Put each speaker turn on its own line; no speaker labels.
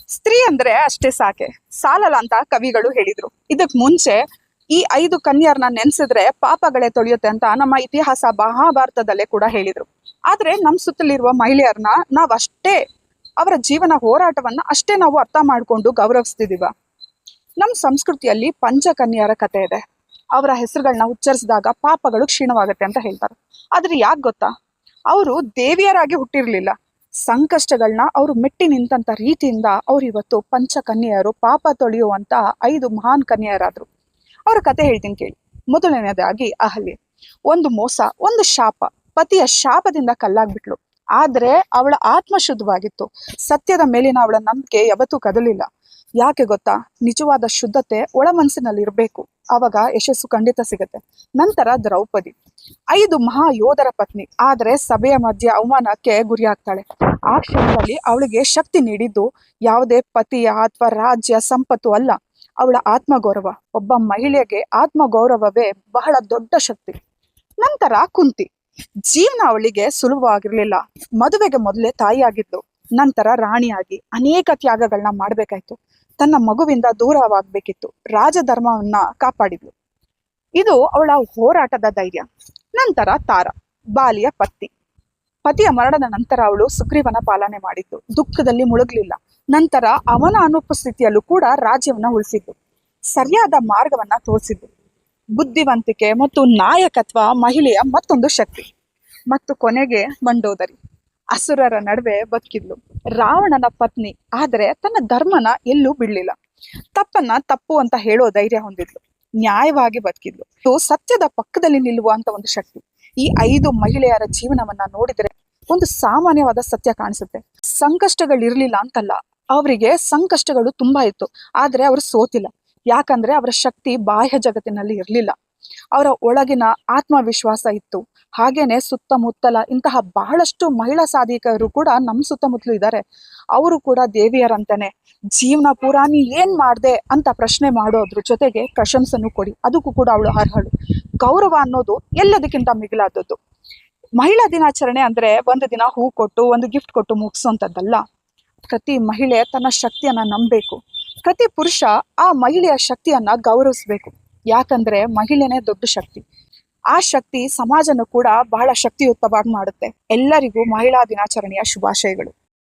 ಸ್ತ್ರೀ ಅಂದ್ರೆ ಅಷ್ಟೇ ಸಾಕೆ, ಸಾಲಲ್ಲ ಅಂತ ಕವಿಗಳು ಹೇಳಿದ್ರು. ಇದಕ್ ಮುಂಚೆ ಈ 5 ಕನ್ಯರನ್ನ ನೆನ್ಸಿದ್ರೆ ಪಾಪಗಳೇ ತೊಳೆಯುತ್ತೆ ಅಂತ ನಮ್ಮ ಇತಿಹಾಸ ಮಹಾಭಾರತದಲ್ಲೇ ಕೂಡ ಹೇಳಿದ್ರು. ಆದ್ರೆ ನಮ್ ಸುತ್ತಲಿರುವ ಮಹಿಳೆಯರನ್ನ ನಾವ್ ಅಷ್ಟೇ, ಅವರ ಜೀವನ ಹೋರಾಟವನ್ನ ಅಷ್ಟೇ ನಾವು ಅರ್ಥ ಮಾಡ್ಕೊಂಡು ಗೌರವಿಸ್ತಿದೀವ. ನಮ್ ಸಂಸ್ಕೃತಿಯಲ್ಲಿ ಪಂಚಕನ್ಯರ ಕಥೆ ಇದೆ. ಅವರ ಹೆಸರುಗಳನ್ನ ಉಚ್ಚರಿಸಿದಾಗ ಪಾಪಗಳು ಕ್ಷೀಣವಾಗತ್ತೆ ಅಂತ ಹೇಳ್ತಾರೆ. ಆದ್ರೆ ಯಾಕೆ ಗೊತ್ತಾ, ಅವರು ದೇವಿಯರಾಗಿ ಹುಟ್ಟಿರ್ಲಿಲ್ಲ. ಸಂಕಷ್ಟಗಳನ್ನ ಅವರು ಮೆಟ್ಟಿ ನಿಂತಂತ ರೀತಿಯಿಂದ ಅವ್ರು ಇವತ್ತು ಪಂಚಕನ್ಯೆಯರು, ಪಾಪ ತೊಳೆಯುವಂತ 5 ಮಹಾನ್ ಕನ್ಯೆಯರಾದ್ರು. ಅವ್ರ ಕತೆ ಹೇಳ್ತೀನಿ ಕೇಳಿ. ಮೊದಲನೇದಾಗಿ ಅಹಲ್ಯೆ. ಒಂದು ಮೋಸ, ಒಂದು ಶಾಪ. ಪತಿಯ ಶಾಪದಿಂದ ಕಲ್ಲಾಗ್ಬಿಟ್ಲು. ಆದ್ರೆ ಅವಳ ಆತ್ಮ ಶುದ್ಧವಾಗಿತ್ತು. ಸತ್ಯದ ಮೇಲಿನ ಅವಳ ನಂಬಿಕೆ ಯಾವತ್ತೂ ಕದಲಿಲ್ಲ. ಯಾಕೆ ಗೊತ್ತಾ, ನಿಜವಾದ ಶುದ್ಧತೆ ಒಳ ಮನಸ್ಸಿನಲ್ಲಿ ಇರಬೇಕು, ಅವಾಗ ಯಶಸ್ಸು ಖಂಡಿತ ಸಿಗತ್ತೆ. ನಂತರ ದ್ರೌಪದಿ 5 ಮಹಾ ಯೋಧರ ಪತ್ನಿ, ಆದ್ರೆ ಸಭೆಯ ಮಧ್ಯೆ ಅವಮಾನಕ್ಕೆ ಗುರಿ ಆಗ್ತಾಳೆ. ಆ ಕ್ಷಣದಲ್ಲಿ ಅವಳಿಗೆ ಶಕ್ತಿ ನೀಡಿದ್ದು ಯಾವುದೇ ಪತಿಯ ಅಥವಾ ರಾಜ್ಯ ಸಂಪತ್ತು ಅಲ್ಲ, ಅವಳ ಆತ್ಮಗೌರವ. ಒಬ್ಬ ಮಹಿಳೆಗೆ ಆತ್ಮಗೌರವವೇ ಬಹಳ ದೊಡ್ಡ ಶಕ್ತಿ. ನಂತರ ಕುಂತಿ. ಜೀವನ ಅವಳಿಗೆ ಸುಲಭವಾಗಿರ್ಲಿಲ್ಲ. ಮದುವೆಗೆ ಮೊದಲೇ ತಾಯಿಯಾಗಿದ್ದು, ನಂತರ ರಾಣಿಯಾಗಿ ಅನೇಕ ತ್ಯಾಗಗಳನ್ನ ಮಾಡ್ಬೇಕಾಯ್ತು. ತನ್ನ ಮಗುವಿಂದ ದೂರವಾಗ್ಬೇಕಿತ್ತು. ರಾಜಧರ್ಮವನ್ನ ಕಾಪಾಡಿದ್ಲು. ಇದು ಅವಳ ಹೋರಾಟದ ಧೈರ್ಯ. ನಂತರ ತಾರ, ಬಾಲಿಯ ಪತಿಯ ಮರಣದ ನಂತರ ಅವಳು ಸುಗ್ರೀವನ ಪಾಲನೆ ಮಾಡಿದ್ದು, ದುಃಖದಲ್ಲಿ ಮುಳುಗ್ಲಿಲ್ಲ. ನಂತರ ಅವನ ಅನುಪಸ್ಥಿತಿಯಲ್ಲೂ ಕೂಡ ರಾಜ್ಯವನ್ನ ಉಳಿಸಿದ್ದು, ಸರಿಯಾದ ಮಾರ್ಗವನ್ನ ತೋರಿಸಿದ್ದು. ಬುದ್ಧಿವಂತಿಕೆ ಮತ್ತು ನಾಯಕತ್ವ ಮಹಿಳೆಯ ಮತ್ತೊಂದು ಶಕ್ತಿ. ಮತ್ತು ಕೊನೆಗೆ ಮಂಡೋದರಿ, ಅಸುರರ ನಡುವೆ ಬದುಕಿದ್ಲು. ರಾವಣನ ಪತ್ನಿ, ಆದರೆ ತನ್ನ ಧರ್ಮನ ಎಲ್ಲೂ ಬಿಡ್ಲಿಲ್ಲ. ತಪ್ಪನ್ನ ತಪ್ಪು ಅಂತ ಹೇಳೋ ಧೈರ್ಯ ಹೊಂದಿದ್ಲು. ನ್ಯಾಯವಾಗಿ ಬದುಕಿದ್ಲು. ಸತ್ಯದ ಪಕ್ಕದಲ್ಲಿ ನಿಲ್ಲುವಂತ ಒಂದು ಶಕ್ತಿ. ಈ 5 ಮಹಿಳೆಯರ ಜೀವನವನ್ನ ನೋಡಿದ್ರೆ ಒಂದು ಸಾಮಾನ್ಯವಾದ ಸತ್ಯ ಕಾಣಿಸುತ್ತೆ. ಸಂಕಷ್ಟಗಳಿರ್ಲಿಲ್ಲ ಅಂತಲ್ಲ, ಅವರಿಗೆ ಸಂಕಷ್ಟಗಳು ತುಂಬಾ ಇತ್ತು, ಆದ್ರೆ ಅವರು ಸೋತಿಲ್ಲ. ಯಾಕಂದ್ರೆ ಅವರ ಶಕ್ತಿ ಬಾಹ್ಯ ಜಗತ್ತಿನಲ್ಲಿ ಇರ್ಲಿಲ್ಲ, ಅವರ ಒಳಗಿನ ಆತ್ಮವಿಶ್ವಾಸ ಇತ್ತು. ಹಾಗೇನೆ ಸುತ್ತಮುತ್ತಲ ಇಂತಹ ಬಹಳಷ್ಟು ಮಹಿಳಾ ಸಾಧಿಕರು ಕೂಡ ನಮ್ಮ ಸುತ್ತಮುತ್ತಲು ಇದ್ದಾರೆ. ಅವರು ಕೂಡ ದೇವಿಯರಂತಾನೆ. ಜೀವನ ಪೂರ ನೀ ಏನ್ ಮಾಡ್ದೆ ಅಂತ ಪ್ರಶ್ನೆ ಮಾಡೋದ್ರ ಜೊತೆಗೆ ಪ್ರಶಂಸನೂ ಕೊಡಿ, ಅದಕ್ಕೂ ಕೂಡ ಅವಳು ಅರ್ಹಳು. ಗೌರವ ಅನ್ನೋದು ಎಲ್ಲದಕ್ಕಿಂತ ಮಿಗಿಲಾದದ್ದು. ಮಹಿಳಾ ದಿನಾಚರಣೆ ಅಂದ್ರೆ ಒಂದು ದಿನ ಹೂ ಕೊಟ್ಟು ಒಂದು ಗಿಫ್ಟ್ ಕೊಟ್ಟು ಮುಗಿಸುವಂಥದ್ದಲ್ಲ. ಪ್ರತಿ ಮಹಿಳೆ ತನ್ನ ಶಕ್ತಿಯನ್ನ ನಂಬಬೇಕು. ಪ್ರತಿ ಪುರುಷ ಆ ಮಹಿಳೆಯ ಶಕ್ತಿಯನ್ನ ಗೌರವಿಸ್ಬೇಕು. ಯಾಕಂದ್ರೆ ಮಹಿಳೆನೇ ದೊಡ್ಡ ಶಕ್ತಿ. ಆ ಶಕ್ತಿ ಸಮಾಜನೂ ಕೂಡ ಬಹಳ ಶಕ್ತಿಯುತವಾಗಿ ಮಾಡುತ್ತೆ. ಎಲ್ಲರಿಗೂ ಮಹಿಳಾ ದಿನಾಚರಣೆಯ ಶುಭಾಶಯಗಳು.